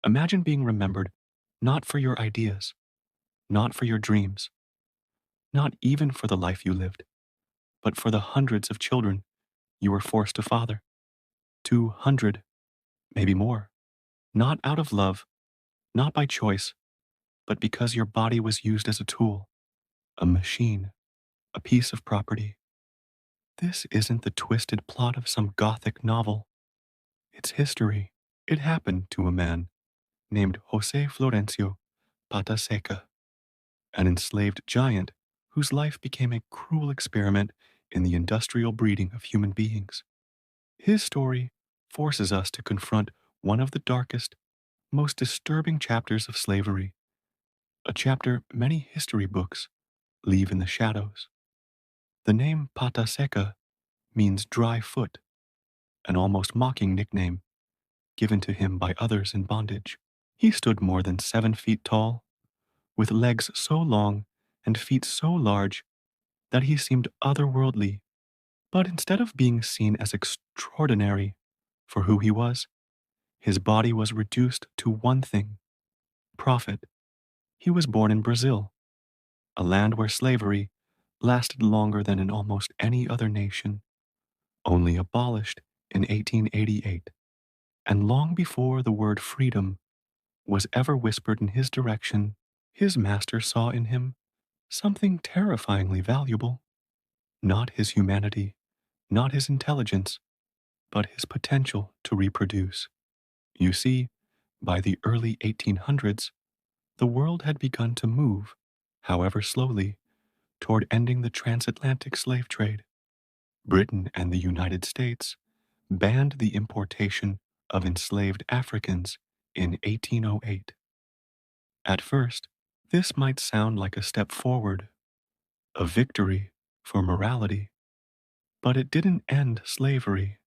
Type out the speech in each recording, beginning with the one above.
Imagine being remembered not for your ideas, not for your dreams, not even for the life you lived, but for the hundreds of children you were forced to father. 200, maybe more. Not out of love, not by choice, but because your body was used as a tool, a machine, a piece of property. This isn't the twisted plot of some gothic novel. It's history. It happened to a man named Jose Florencio Pata Seca, an enslaved giant whose life became a cruel experiment in the industrial breeding of human beings. His story forces us to confront one of the darkest, most disturbing chapters of slavery, a chapter many history books leave in the shadows. The name Pata Seca means dry foot, an almost mocking nickname given to him by others in bondage. He stood more than 7 feet tall, with legs so long and feet so large that he seemed otherworldly. But instead of being seen as extraordinary for who he was, his body was reduced to one thing: profit. He was born in Brazil, a land where slavery lasted longer than in almost any other nation, only abolished in 1888. And long before the word freedom was ever whispered in his direction, his master saw in him something terrifyingly valuable. Not his humanity, not his intelligence, but his potential to reproduce. You see, by the early 1800s, the world had begun to move, however slowly, toward ending the transatlantic slave trade. Britain and the United States banned the importation of enslaved Africans in 1808. At first, this might sound like a step forward, a victory for morality, but it didn't end slavery.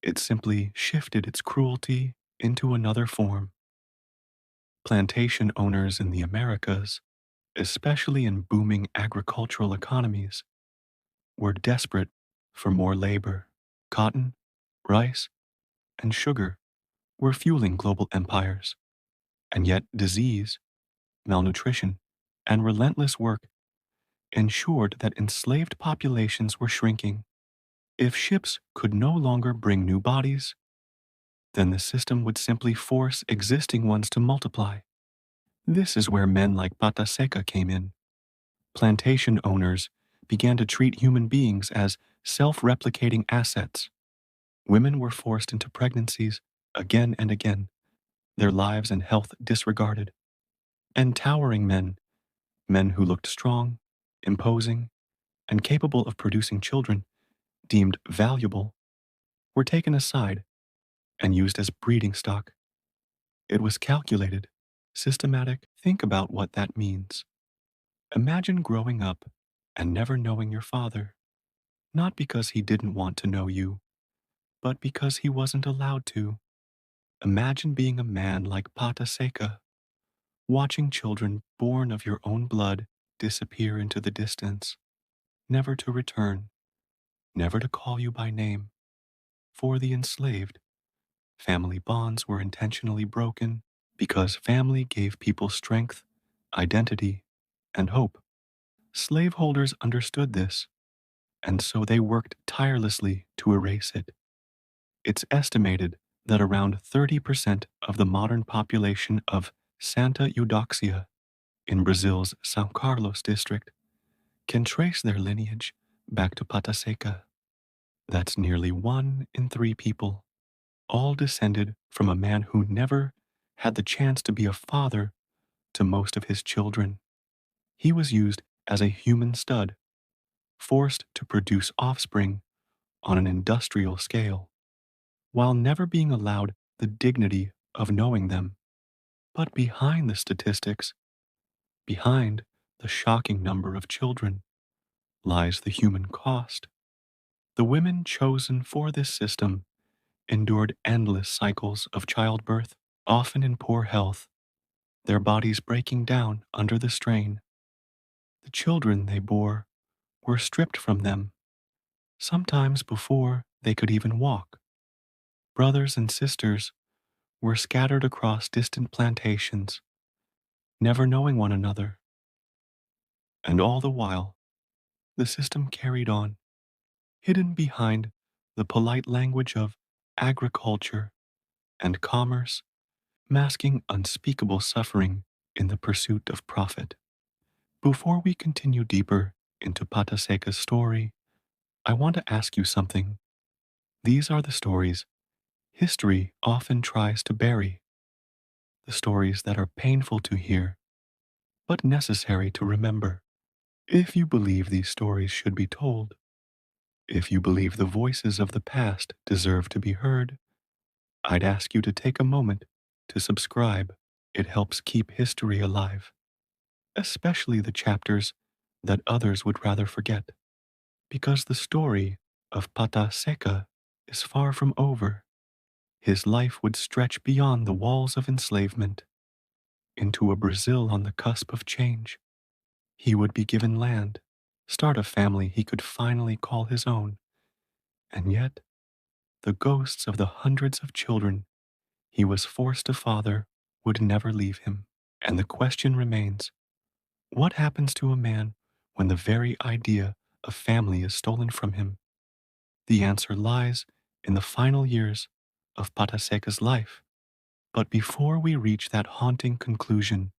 It simply shifted its cruelty into another form. Plantation owners in the Americas, especially in booming agricultural economies, were desperate for more labor. Cotton, rice, and sugar were fueling global empires, and yet disease, malnutrition, and relentless work ensured that enslaved populations were shrinking. If ships could no longer bring new bodies, then the system would simply force existing ones to multiply. This is where men like Pata Seca came in. Plantation owners began to treat human beings as self-replicating assets. Women were forced into pregnancies again and again, their lives and health disregarded. And towering men, men who looked strong, imposing, and capable of producing children deemed valuable, were taken aside and used as breeding stock. It was calculated, systematic. Think about what that means. Imagine growing up and never knowing your father, not because he didn't want to know you, but because he wasn't allowed to. Imagine being a man like Pata Seca, watching children born of your own blood disappear into the distance, never to return, never to call you by name. For the enslaved, family bonds were intentionally broken because family gave people strength, identity, and hope. Slaveholders understood this, and so they worked tirelessly to erase it. It's estimated that around 30% of the modern population of Santa Eudoxia in Brazil's São Carlos district can trace their lineage back to Pata Seca. That's nearly 1 in 3 people, all descended from a man who never had the chance to be a father to most of his children. He was used as a human stud, forced to produce offspring on an industrial scale, while never being allowed the dignity of knowing them. But behind the statistics, behind the shocking number of children, lies the human cost. The women chosen for this system endured endless cycles of childbirth, often in poor health, their bodies breaking down under the strain. The children they bore were stripped from them, sometimes before they could even walk. Brothers and sisters were scattered across distant plantations, never knowing one another. And all the while, the system carried on, hidden behind the polite language of agriculture and commerce, masking unspeakable suffering in the pursuit of profit. Before we continue deeper into Pata Seca's story, I want to ask you something. These are the stories history often tries to bury, the stories that are painful to hear, but necessary to remember. If you believe these stories should be told, if you believe the voices of the past deserve to be heard, I'd ask you to take a moment to subscribe. It helps keep history alive, especially the chapters that others would rather forget, because the story of Pata Seca is far from over. His life would stretch beyond the walls of enslavement into a Brazil on the cusp of change. He would be given land, start a family he could finally call his own, and yet the ghosts of the hundreds of children he was forced to father would never leave him. And the question remains, what happens to a man when the very idea of family is stolen from him? The answer lies in the final years of Pata Seca's life. But before we reach that haunting conclusion,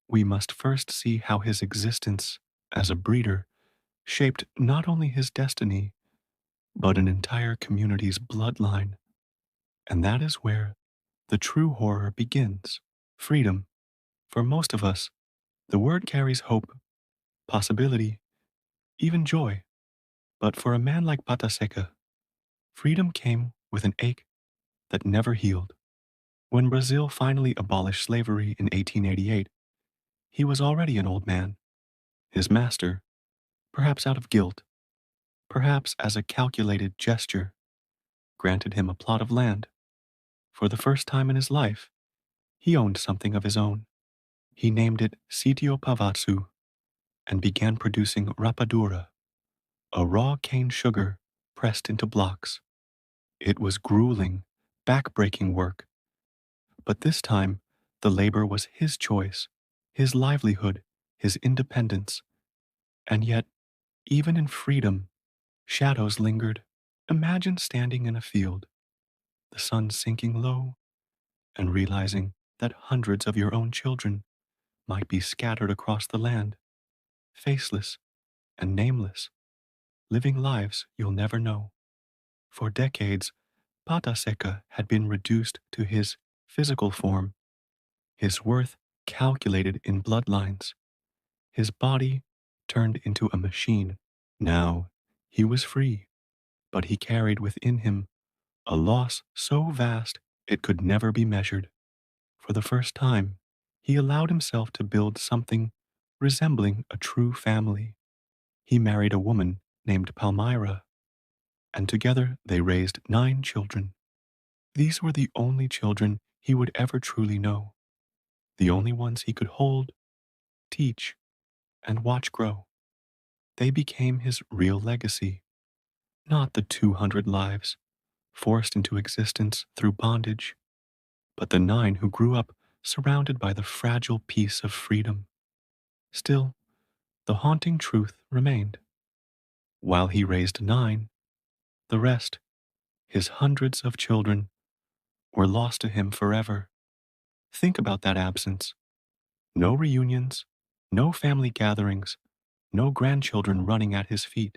we must first see how his existence as a breeder shaped not only his destiny, but an entire community's bloodline. And that is where the true horror begins. Freedom. For most of us, the word carries hope, possibility, even joy. But for a man like Pata Seca, freedom came with an ache that never healed. When Brazil finally abolished slavery in 1888, he was already an old man. His master, perhaps out of guilt, perhaps as a calculated gesture, granted him a plot of land. For the first time in his life, he owned something of his own. He named it Sitio Pavatsu and began producing rapadura, a raw cane sugar pressed into blocks. It was grueling, back-breaking work, but this time the labor was his choice, his livelihood, his independence. And yet, even in freedom, shadows lingered. Imagine standing in a field, the sun sinking low, and realizing that hundreds of your own children might be scattered across the land, faceless and nameless, living lives you'll never know. For decades, Pata Seca had been reduced to his physical form, his worth calculated in bloodlines, his body turned into a machine. Now, he was free, but he carried within him a loss so vast it could never be measured. For the first time, he allowed himself to build something resembling a true family. He married a woman named Palmyra, and together they raised 9 children. These were the only children he would ever truly know, the only ones he could hold, teach, and watch grow. They became his real legacy, not the 200 lives forced into existence through bondage, but the 9 who grew up surrounded by the fragile peace of freedom. Still, the haunting truth remained. While he raised 9, the rest, his hundreds of children, were lost to him forever. Think about that absence. No reunions, no family gatherings, no grandchildren running at his feet.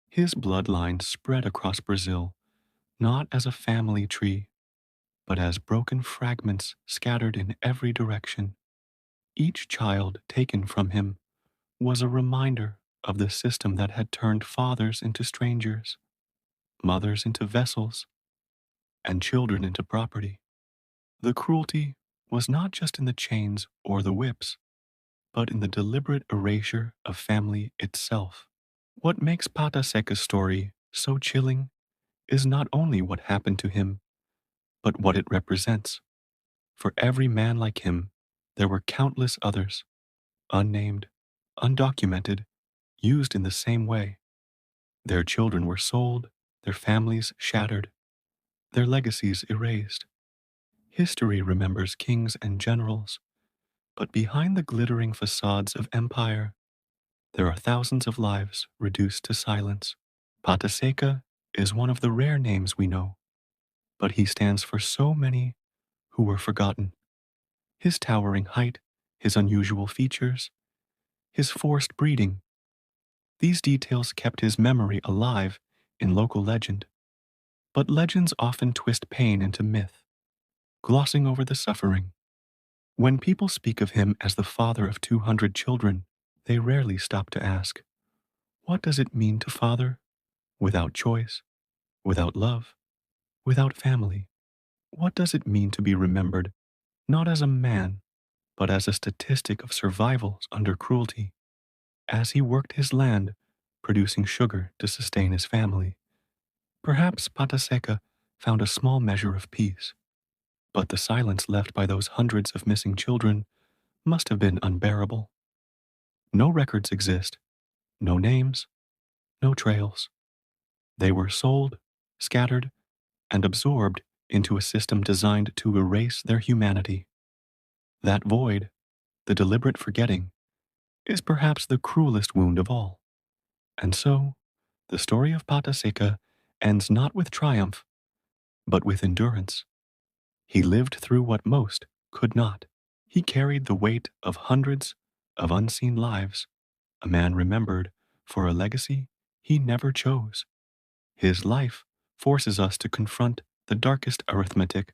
His bloodline spread across Brazil, not as a family tree, but as broken fragments scattered in every direction. Each child taken from him was a reminder of the system that had turned fathers into strangers, mothers into vessels, and children into property. The cruelty was not just in the chains or the whips, but in the deliberate erasure of family itself. What makes Pata Seca's story so chilling is not only what happened to him, but what it represents. For every man like him, there were countless others, unnamed, undocumented, used in the same way. Their children were sold, their families shattered, their legacies erased. History remembers kings and generals, but behind the glittering facades of empire, there are thousands of lives reduced to silence. Pata Seca is one of the rare names we know, but he stands for so many who were forgotten. His towering height, his unusual features, his forced breeding, these details kept his memory alive in local legend. But legends often twist pain into myth, glossing over the suffering. When people speak of him as the father of 200 children, they rarely stop to ask, what does it mean to father without choice, without love, without family? What does it mean to be remembered not as a man, but as a statistic of survivals under cruelty? As he worked his land, producing sugar to sustain his family, perhaps Pata Seca found a small measure of peace. But the silence left by those hundreds of missing children must have been unbearable. No records exist, no names, no trails. They were sold, scattered, and absorbed into a system designed to erase their humanity. That void, the deliberate forgetting, is perhaps the cruelest wound of all. And so, the story of Pata Seca ends not with triumph, but with endurance. He lived through what most could not. He carried the weight of hundreds of unseen lives, a man remembered for a legacy he never chose. His life forces us to confront the darkest arithmetic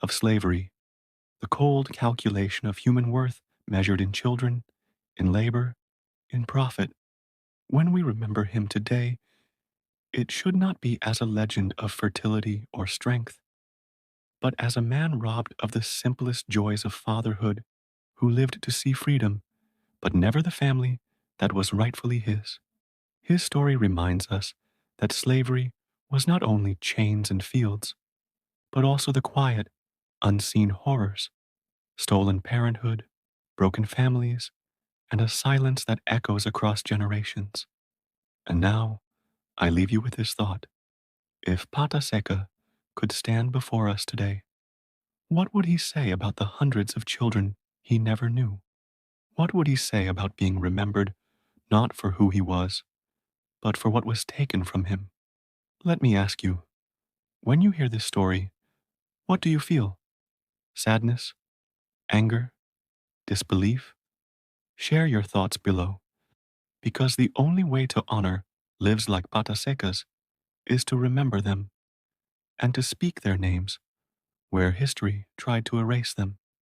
of slavery, the cold calculation of human worth measured in children, in labor, in profit. When we remember him today, it should not be as a legend of fertility or strength, but as a man robbed of the simplest joys of fatherhood, who lived to see freedom, but never the family that was rightfully his. His story reminds us that slavery was not only chains and fields, but also the quiet, unseen horrors, stolen parenthood, broken families, and a silence that echoes across generations. And now, I leave you with this thought. If Pata Seca could stand before us today, what would he say about the hundreds of children he never knew? What would he say about being remembered not for who he was, but for what was taken from him? Let me ask you, when you hear this story, what do you feel? Sadness? Anger? Disbelief? Share your thoughts below, because the only way to honor lives like Pata Secas is to remember them and to speak their names where history tried to erase them.